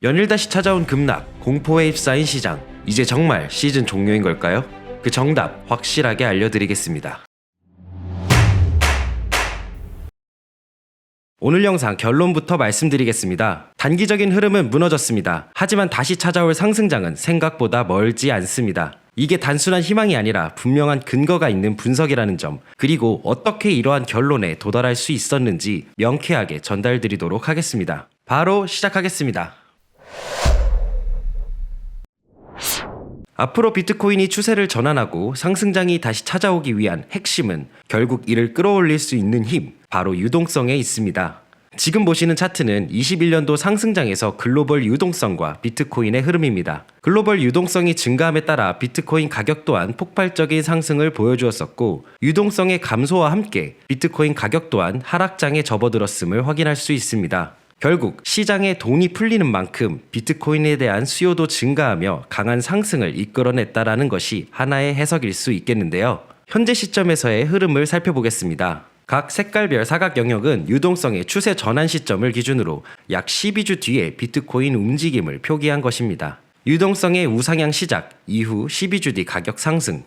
연일 다시 찾아온 급락, 공포에 휩싸인 시장. 이제 정말 시즌 종료인 걸까요? 그 정답 확실하게 알려드리겠습니다. 오늘 영상 결론부터 말씀드리겠습니다. 단기적인 흐름은 무너졌습니다. 하지만 다시 찾아올 상승장은 생각보다 멀지 않습니다. 이게 단순한 희망이 아니라 분명한 근거가 있는 분석이라는 점, 그리고 어떻게 이러한 결론에 도달할 수 있었는지 명쾌하게 전달드리도록 하겠습니다. 바로 시작하겠습니다. 앞으로 비트코인이 추세를 전환하고 상승장이 다시 찾아오기 위한 핵심은 결국 이를 끌어올릴 수 있는 힘, 바로 유동성에 있습니다. 지금 보시는 차트는 21년도 상승장에서 글로벌 유동성과 비트코인의 흐름입니다. 글로벌 유동성이 증가함에 따라 비트코인 가격 또한 폭발적인 상승을 보여주었었고, 유동성의 감소와 함께 비트코인 가격 또한 하락장에 접어들었음을 확인할 수 있습니다. 결국 시장에 돈이 풀리는 만큼 비트코인에 대한 수요도 증가하며 강한 상승을 이끌어냈다라는 것이 하나의 해석일 수 있겠는데요. 현재 시점에서의 흐름을 살펴보겠습니다. 각 색깔별 사각 영역은 유동성의 추세 전환 시점을 기준으로 약 12주 뒤에 비트코인 움직임을 표기한 것입니다. 유동성의 우상향 시작 이후 12주 뒤 가격 상승,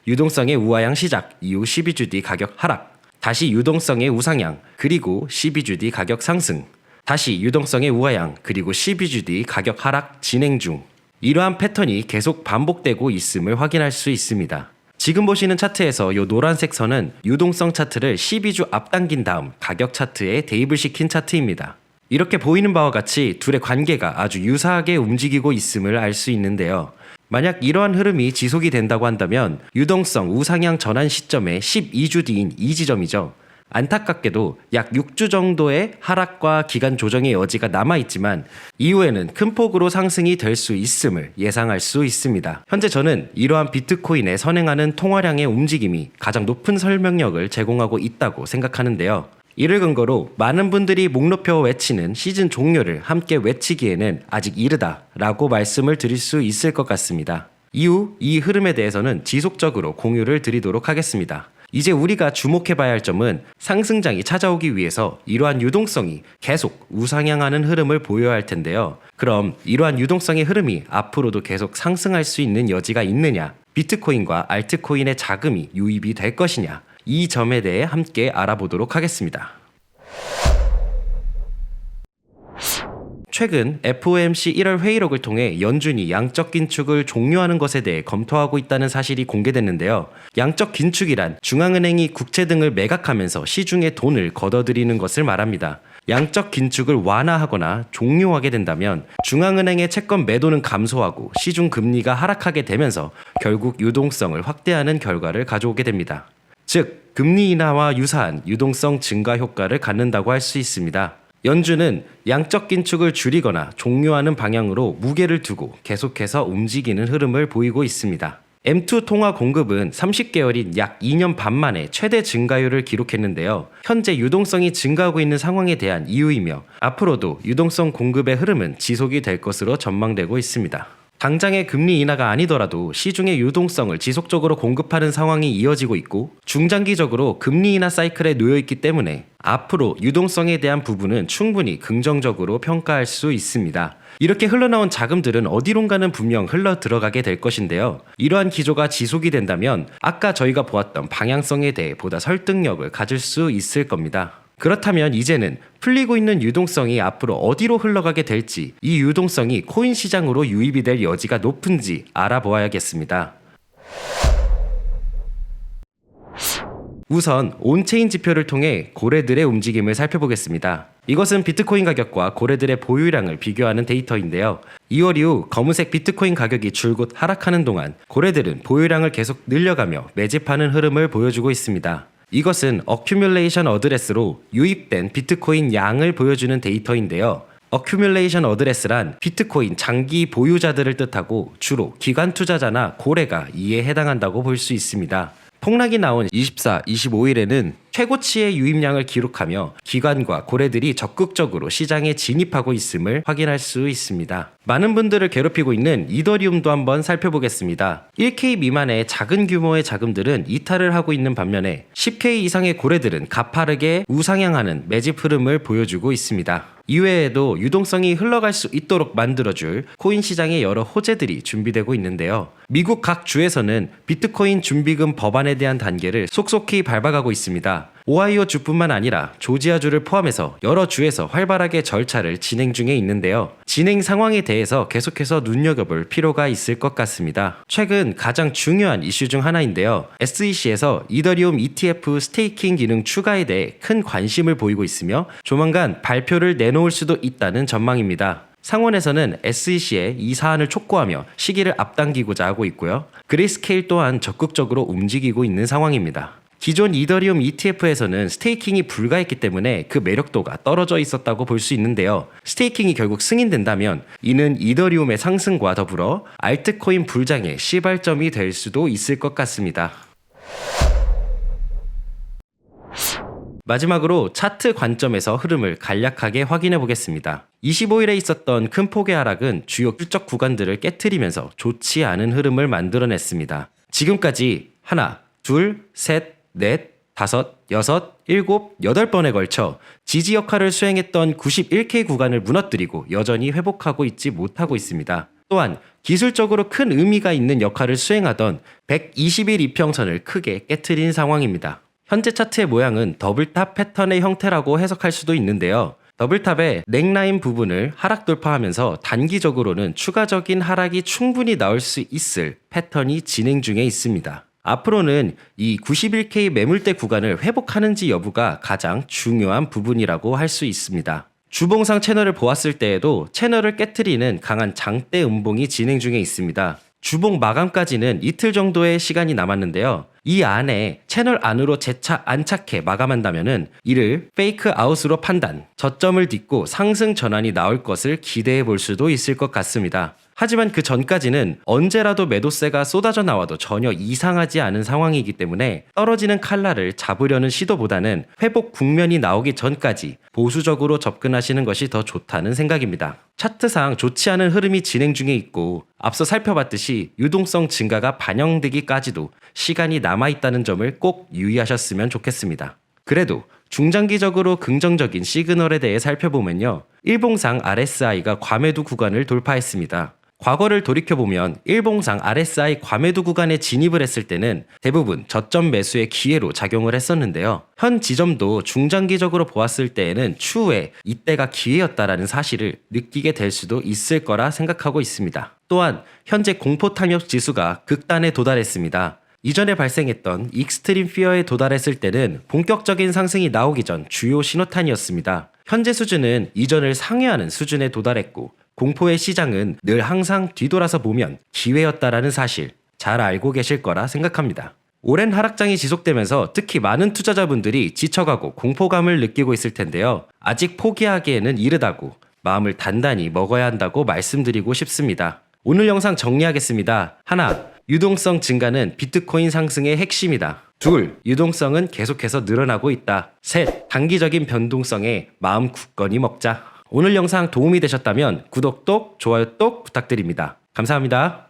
유동성의 우하향 시작 이후 12주 뒤 가격 하락, 다시 유동성의 우상향, 그리고 12주 뒤 가격 상승, 다시 유동성의 우하향, 그리고 12주 뒤 가격 하락 진행 중. 이러한 패턴이 계속 반복되고 있음을 확인할 수 있습니다. 지금 보시는 차트에서 이 노란색 선은 유동성 차트를 12주 앞당긴 다음 가격 차트에 대입을 시킨 차트입니다. 이렇게 보이는 바와 같이 둘의 관계가 아주 유사하게 움직이고 있음을 알 수 있는데요. 만약 이러한 흐름이 지속이 된다고 한다면 유동성 우상향 전환 시점의 12주 뒤인 이 지점이죠. 안타깝게도 약 6주 정도의 하락과 기간 조정의 여지가 남아있지만 이후에는 큰 폭으로 상승이 될 수 있음을 예상할 수 있습니다. 현재 저는 이러한 비트코인에 선행하는 통화량의 움직임이 가장 높은 설명력을 제공하고 있다고 생각하는데요. 이를 근거로 많은 분들이 목 높여 외치는 시즌 종료를 함께 외치기에는 아직 이르다라고 말씀을 드릴 수 있을 것 같습니다. 이후 이 흐름에 대해서는 지속적으로 공유를 드리도록 하겠습니다. 이제 우리가 주목해봐야 할 점은 상승장이 찾아오기 위해서 이러한 유동성이 계속 우상향하는 흐름을 보여야 할 텐데요. 그럼 이러한 유동성의 흐름이 앞으로도 계속 상승할 수 있는 여지가 있느냐, 비트코인과 알트코인의 자금이 유입이 될 것이냐, 이 점에 대해 함께 알아보도록 하겠습니다. 최근 FOMC 1월 회의록을 통해 연준이 양적 긴축을 종료하는 것에 대해 검토하고 있다는 사실이 공개됐는데요. 양적 긴축이란 중앙은행이 국채 등을 매각하면서 시중에 돈을 걷어들이는 것을 말합니다. 양적 긴축을 완화하거나 종료하게 된다면 중앙은행의 채권 매도는 감소하고 시중 금리가 하락하게 되면서 결국 유동성을 확대하는 결과를 가져오게 됩니다. 즉, 금리 인하와 유사한 유동성 증가 효과를 갖는다고 할 수 있습니다. 연준은 양적 긴축을 줄이거나 종료하는 방향으로 무게를 두고 계속해서 움직이는 흐름을 보이고 있습니다. M2 통화 공급은 30개월인 약 2년 반 만에 최대 증가율을 기록했는데요. 현재 유동성이 증가하고 있는 상황에 대한 이유이며 앞으로도 유동성 공급의 흐름은 지속이 될 것으로 전망되고 있습니다. 당장의 금리 인하가 아니더라도 시중의 유동성을 지속적으로 공급하는 상황이 이어지고 있고 중장기적으로 금리 인하 사이클에 놓여있기 때문에 앞으로 유동성에 대한 부분은 충분히 긍정적으로 평가할 수 있습니다. 이렇게 흘러나온 자금들은 어디론가는 분명 흘러 들어가게 될 것인데요. 이러한 기조가 지속이 된다면 아까 저희가 보았던 방향성에 대해 보다 설득력을 가질 수 있을 겁니다. 그렇다면 이제는 풀리고 있는 유동성이 앞으로 어디로 흘러가게 될지, 이 유동성이 코인 시장으로 유입이 될 여지가 높은지 알아보아야겠습니다. 우선 온체인 지표를 통해 고래들의 움직임을 살펴보겠습니다. 이것은 비트코인 가격과 고래들의 보유량을 비교하는 데이터인데요. 2월 이후 검은색 비트코인 가격이 줄곧 하락하는 동안 고래들은 보유량을 계속 늘려가며 매집하는 흐름을 보여주고 있습니다. 이것은 어큐뮬레이션 어드레스로 유입된 비트코인 양을 보여주는 데이터인데요. 어큐뮬레이션 어드레스란 비트코인 장기 보유자들을 뜻하고 주로 기관 투자자나 고래가 이에 해당한다고 볼 수 있습니다. 폭락이 나온 24, 25일에는 최고치의 유입량을 기록하며 기관과 고래들이 적극적으로 시장에 진입하고 있음을 확인할 수 있습니다. 많은 분들을 괴롭히고 있는 이더리움도 한번 살펴보겠습니다. 1K 미만의 작은 규모의 자금들은 이탈을 하고 있는 반면에 10K 이상의 고래들은 가파르게 우상향하는 매집 흐름을 보여주고 있습니다. 이외에도 유동성이 흘러갈 수 있도록 만들어줄 코인 시장의 여러 호재들이 준비되고 있는데요. 미국 각 주에서는 비트코인 준비금 법안에 대한 단계를 속속히 밟아가고 있습니다. 오하이오 주뿐만 아니라 조지아주를 포함해서 여러 주에서 활발하게 절차를 진행 중에 있는데요. 진행 상황에 대해서 계속해서 눈여겨볼 필요가 있을 것 같습니다. 최근 가장 중요한 이슈 중 하나인데요. SEC에서 이더리움 ETF 스테이킹 기능 추가에 대해 큰 관심을 보이고 있으며 조만간 발표를 내놓을 수도 있다는 전망입니다. 상원에서는 SEC에 이 사안을 촉구하며 시기를 앞당기고자 하고 있고요. 그레이스케일 또한 적극적으로 움직이고 있는 상황입니다. 기존 이더리움 ETF에서는 스테이킹이 불가했기 때문에 그 매력도가 떨어져 있었다고 볼 수 있는데요. 스테이킹이 결국 승인된다면 이는 이더리움의 상승과 더불어 알트코인 불장의 시발점이 될 수도 있을 것 같습니다. 마지막으로 차트 관점에서 흐름을 간략하게 확인해 보겠습니다. 25일에 있었던 큰 폭의 하락은 주요 실적 구간들을 깨트리면서 좋지 않은 흐름을 만들어냈습니다. 지금까지 하나, 둘, 셋, 넷, 다섯, 여섯, 일곱, 8번에 걸쳐 지지 역할을 수행했던 91K 구간을 무너뜨리고 여전히 회복하고 있지 못하고 있습니다. 또한 기술적으로 큰 의미가 있는 역할을 수행하던 120일 이평선을 크게 깨트린 상황입니다. 현재 차트의 모양은 더블탑 패턴의 형태라고 해석할 수도 있는데요. 더블탑의 넥라인 부분을 하락 돌파하면서 단기적으로는 추가적인 하락이 충분히 나올 수 있을 패턴이 진행 중에 있습니다. 앞으로는 이 91K 매물대 구간을 회복하는지 여부가 가장 중요한 부분이라고 할 수 있습니다. 주봉상 채널을 보았을 때에도 채널을 깨트리는 강한 장대 음봉이 진행 중에 있습니다. 주봉 마감까지는 이틀 정도의 시간이 남았는데요. 이 안에 채널 안으로 재차 안착해 마감한다면은 이를 페이크 아웃으로 판단, 저점을 딛고 상승 전환이 나올 것을 기대해 볼 수도 있을 것 같습니다. 하지만 그 전까지는 언제라도 매도세가 쏟아져 나와도 전혀 이상하지 않은 상황이기 때문에 떨어지는 칼날을 잡으려는 시도보다는 회복 국면이 나오기 전까지 보수적으로 접근하시는 것이 더 좋다는 생각입니다. 차트상 좋지 않은 흐름이 진행 중에 있고 앞서 살펴봤듯이 유동성 증가가 반영되기까지도 시간이 남아있다는 점을 꼭 유의하셨으면 좋겠습니다. 그래도 중장기적으로 긍정적인 시그널에 대해 살펴보면요. 일봉상 RSI가 과매도 구간을 돌파했습니다. 과거를 돌이켜보면 일봉상 RSI 과매도 구간에 진입을 했을 때는 대부분 저점 매수의 기회로 작용을 했었는데요. 현 지점도 중장기적으로 보았을 때에는 추후에 이때가 기회였다라는 사실을 느끼게 될 수도 있을 거라 생각하고 있습니다. 또한 현재 공포 탐욕 지수가 극단에 도달했습니다. 이전에 발생했던 익스트림 피어에 도달했을 때는 본격적인 상승이 나오기 전 주요 신호탄이었습니다. 현재 수준은 이전을 상회하는 수준에 도달했고 공포의 시장은 늘 항상 뒤돌아서 보면 기회였다라는 사실 잘 알고 계실 거라 생각합니다. 오랜 하락장이 지속되면서 특히 많은 투자자분들이 지쳐가고 공포감을 느끼고 있을 텐데요. 아직 포기하기에는 이르다고 마음을 단단히 먹어야 한다고 말씀드리고 싶습니다. 오늘 영상 정리하겠습니다. 하나, 유동성 증가는 비트코인 상승의 핵심이다. 둘, 유동성은 계속해서 늘어나고 있다. 셋, 단기적인 변동성에 마음 굳건히 먹자. 오늘 영상 도움이 되셨다면 구독, 좋아요 부탁드립니다. 감사합니다.